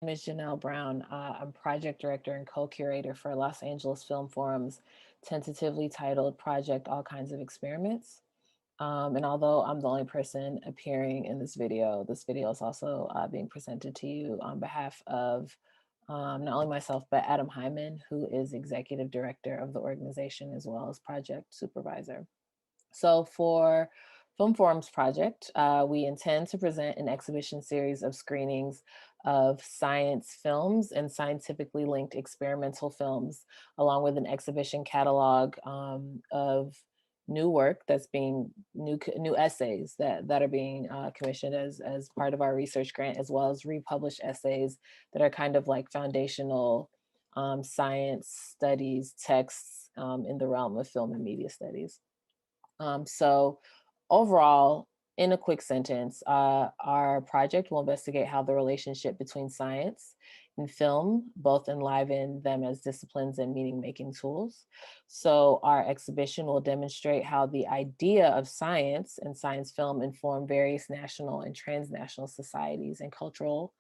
name is Janelle Brown. I'm project director and co-curator for Los Angeles Filmforum's tentatively titled Project All Kinds of Experiments. And although I'm the only person appearing in this video is also being presented to you on behalf of not only myself, but Adam Hyman, who is executive director of the organization as well as project supervisor. So for Film Forum's project, we intend to present an exhibition series of screenings of science films and scientifically linked experimental films, along with an exhibition catalog of new work that's being new essays that are being commissioned as part of our research grant, as well as republished essays that are kind of like foundational science studies texts in the realm of film and media studies. So overall, in a quick sentence, our project will investigate how the relationship between science and film both enliven them as disciplines and meaning-making tools. So our exhibition will demonstrate how the idea of science and science film inform various national and transnational societies and cultural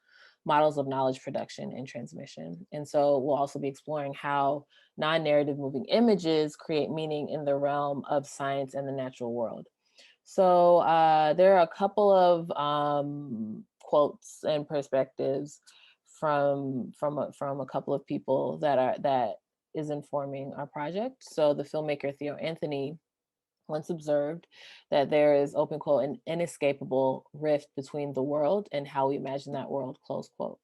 models of knowledge production and transmission. And so we'll also be exploring how non-narrative moving images create meaning in the realm of science and the natural world. So there are a couple of quotes and perspectives from a couple of people that is informing our project. So the filmmaker Theo Anthony once observed that there is, open quote, an inescapable rift between the world and how we imagine that world, close quote.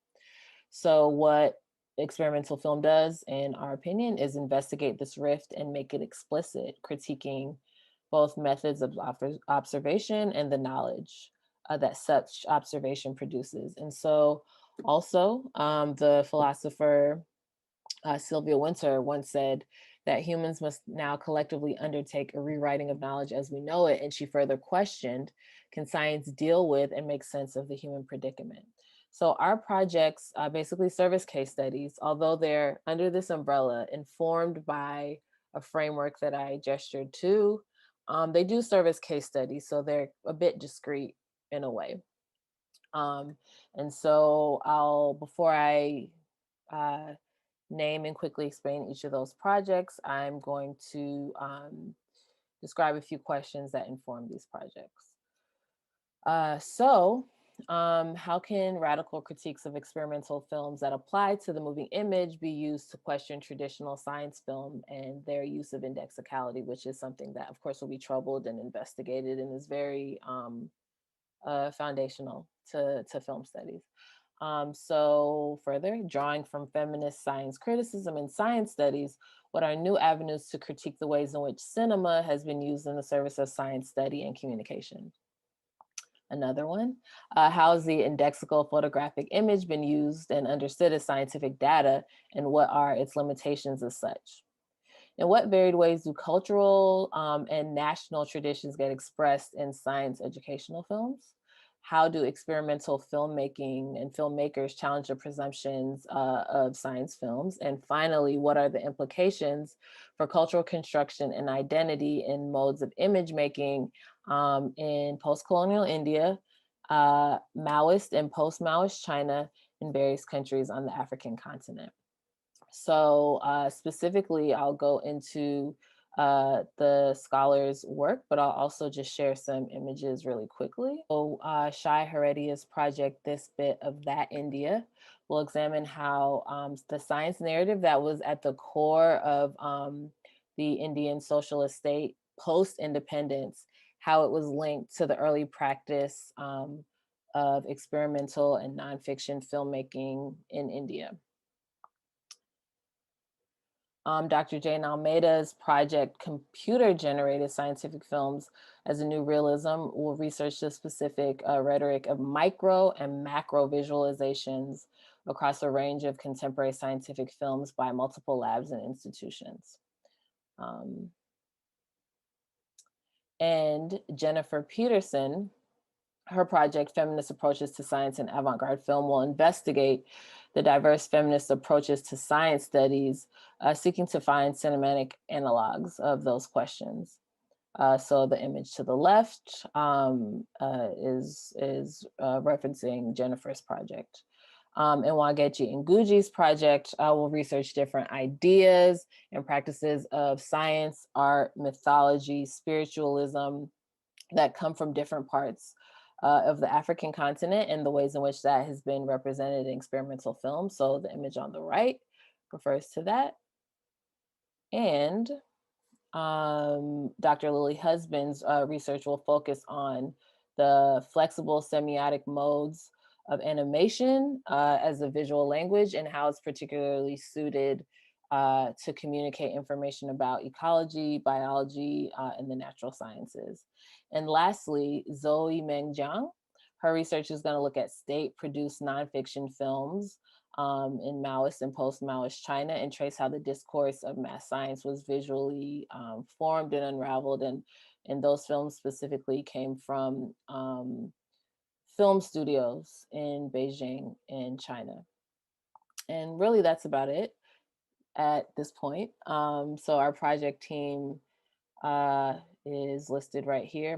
So what experimental film does, in our opinion, is investigate this rift and make it explicit, critiquing both methods of observation and the knowledge that such observation produces. And so also the philosopher Sylvia Wynter once said that humans must now collectively undertake a rewriting of knowledge as we know it. And she further questioned, can science deal with and make sense of the human predicament? So our projects basically serve as case studies, although they're under this umbrella, informed by a framework that I gestured to. They do serve as case studies, so they're a bit discrete in a way. And so before I uh, name and quickly explain each of those projects, I'm going to describe a few questions that inform these projects. How can radical critiques of experimental films that apply to the moving image be used to question traditional science film and their use of indexicality, which is something that, of course, will be troubled and investigated and is very foundational to film studies. So further, drawing from feminist science criticism and science studies, what are new avenues to critique the ways in which cinema has been used in the service of science study and communication? Another one, how has the indexical photographic image been used and understood as scientific data, and what are its limitations as such? In what varied ways do cultural and national traditions get expressed in science educational films? How do experimental filmmaking and filmmakers challenge the presumptions of science films? And finally, what are the implications for cultural construction and identity in modes of image making in post-colonial India, Maoist and post-Maoist China, and various countries on the African continent? So specifically, I'll go into the scholar's work, but I'll also just share some images really quickly. So Shai Heredia's project, This Bit of That India, will examine how the science narrative that was at the core of the Indian socialist state post-independence, how it was linked to the early practice of experimental and nonfiction filmmaking in India. Dr. Jane Almeida's project, Computer Generated Scientific Films as a New Realism, will research the specific rhetoric of micro and macro visualizations across a range of contemporary scientific films by multiple labs and institutions. And Jennifer Peterson, her project, Feminist Approaches to Science and Avant-Garde Film, will investigate the diverse feminist approaches to science studies, seeking to find cinematic analogs of those questions. So the image to the left is referencing Jennifer's project. And Wangechi Nguji's project will research different ideas and practices of science, art, mythology, spiritualism that come from different parts of the African continent and the ways in which that has been represented in experimental film. So the image on the right refers to that. And Dr. Lily Husband's research will focus on the flexible semiotic modes of animation as a visual language and how it's particularly suited to communicate information about ecology, biology, and the natural sciences. And lastly, Zoe Meng Jiang. Her research is going to look at state-produced nonfiction films in Maoist and post-Maoist China and trace how the discourse of mass science was visually formed and unraveled. And those films specifically came from film studios in Beijing and China. And really that's about it at this point. So our project team is listed right here.